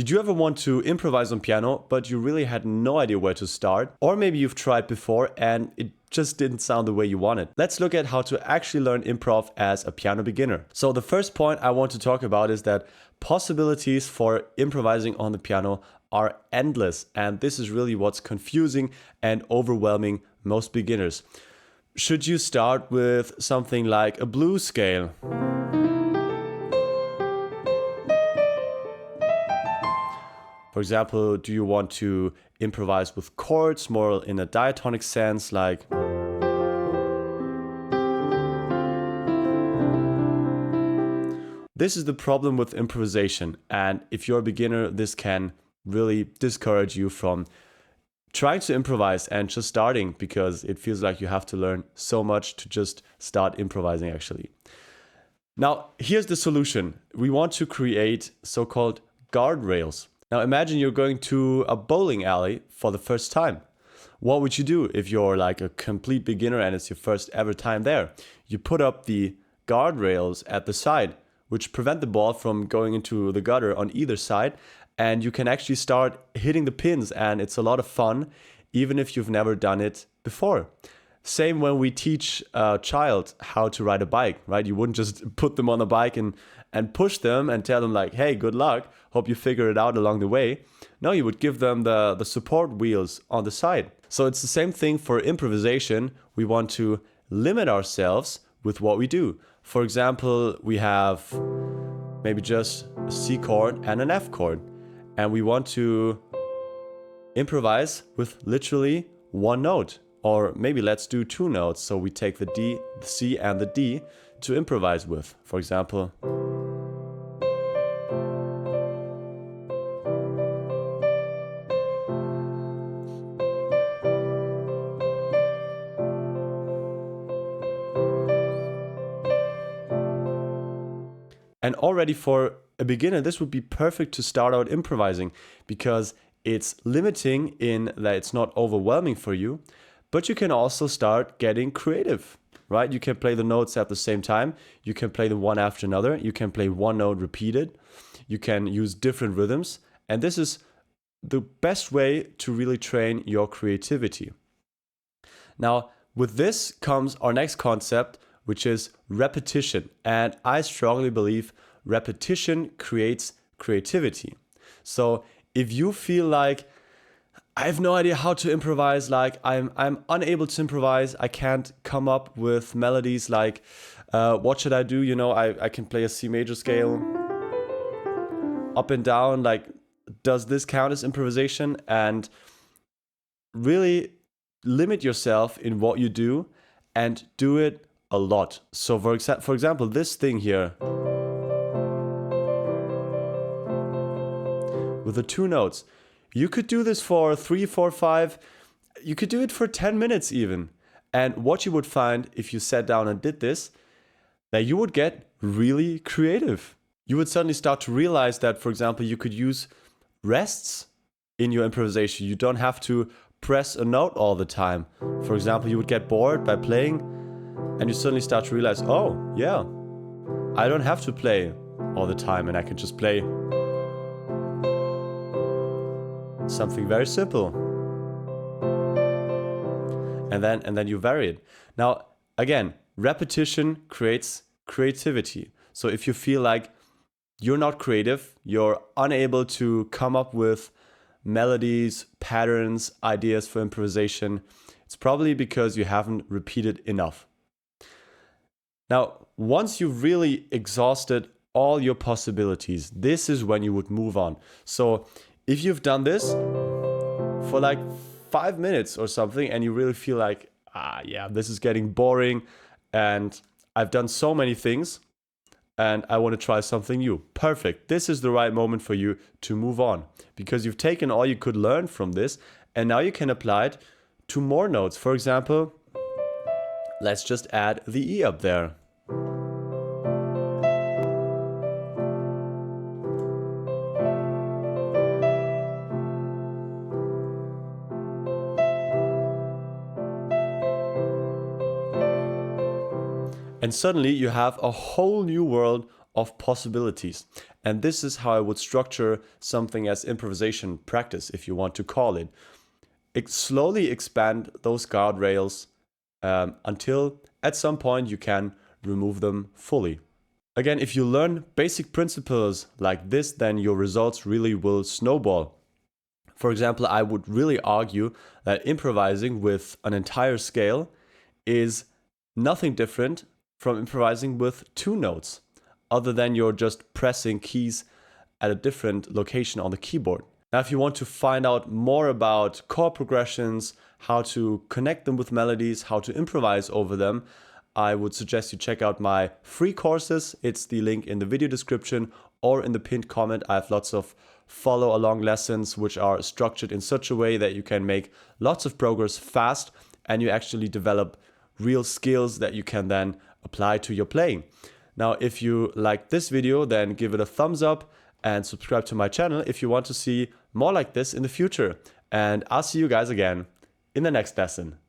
Did you ever want to improvise on piano, but you really had no idea where to start? Or maybe you've tried before and it just didn't sound the way you wanted. Let's look at how to actually learn improv as a piano beginner. So the first point I want to talk about is that possibilities for improvising on the piano are endless, and this is really what's confusing and overwhelming most beginners. Should you start with something like a blues scale? For example, do you want to improvise with chords more in a diatonic sense, like this is the problem with improvisation, and if you're a beginner, this can really discourage you from trying to improvise and just starting, because it feels like you have to learn so much to just start improvising actually. Now, here's the solution. We want to create so-called guardrails. Now imagine you're going to a bowling alley for the first time. What would you do if you're like a complete beginner and it's your first ever time there? You put up the guardrails at the side, which prevent the ball from going into the gutter on either side, and you can actually start hitting the pins, and it's a lot of fun, even if you've never done it before. Same when we teach a child how to ride a bike, right? You wouldn't just put them on a bike and push them and tell them like, hey, good luck, hope you figure it out along the way. No, you would give them the support wheels on the side. So it's the same thing for improvisation. We want to limit ourselves with what we do. For example, we have maybe just a C chord and an F chord, and we want to improvise with literally one note. Or maybe let's do two notes. So we take the D, the C, and the D to improvise with. For example, and already for a beginner, this would be perfect to start out improvising, because it's limiting in that it's not overwhelming for you. But you can also start getting creative, right? You can play the notes at the same time. You can play them one after another. You can play one note repeated. You can use different rhythms. And this is the best way to really train your creativity. Now, with this comes our next concept, which is repetition. And I strongly believe repetition creates creativity. So if you feel like, I have no idea how to improvise, like I'm unable to improvise, I can't come up with melodies, like what should I do? You know, I can play a C major scale up and down, like does this count as improvisation? And really limit yourself in what you do and do it a lot. So for example, this thing here with the two notes, you could do this for 3, 4, 5, you could do it for 10 minutes even. And what you would find if you sat down and did this, that you would get really creative. You would suddenly start to realize that, for example, you could use rests in your improvisation. You don't have to press a note all the time. For example, you would get bored by playing and you suddenly start to realize, oh yeah, I don't have to play all the time and I can just play something very simple, and then you vary it. Now again, repetition creates creativity. So if you feel like you're not creative, you're unable to come up with melodies, patterns, ideas for improvisation, it's probably because you haven't repeated enough. Now, once you've really exhausted all your possibilities, this is when you would move on. So if you've done this for like 5 minutes or something and you really feel like, yeah, this is getting boring and I've done so many things and I want to try something new. Perfect. This is the right moment for you to move on, because you've taken all you could learn from this and now you can apply it to more notes. For example, let's just add the E up there. And suddenly you have a whole new world of possibilities. And this is how I would structure something as improvisation practice, if you want to call it. Slowly expand those guardrails until at some point you can remove them fully. Again, if you learn basic principles like this, then your results really will snowball. For example, I would really argue that improvising with an entire scale is nothing different from improvising with 2 notes, other than you're just pressing keys at a different location on the keyboard. Now, if you want to find out more about chord progressions, how to connect them with melodies, how to improvise over them, I would suggest you check out my free courses. It's the link in the video description or in the pinned comment. I have lots of follow along lessons which are structured in such a way that you can make lots of progress fast and you actually develop real skills that you can then apply to your playing. Now, if you like this video, then give it a thumbs up and subscribe to my channel if you want to see more like this in the future. And I'll see you guys again in the next lesson.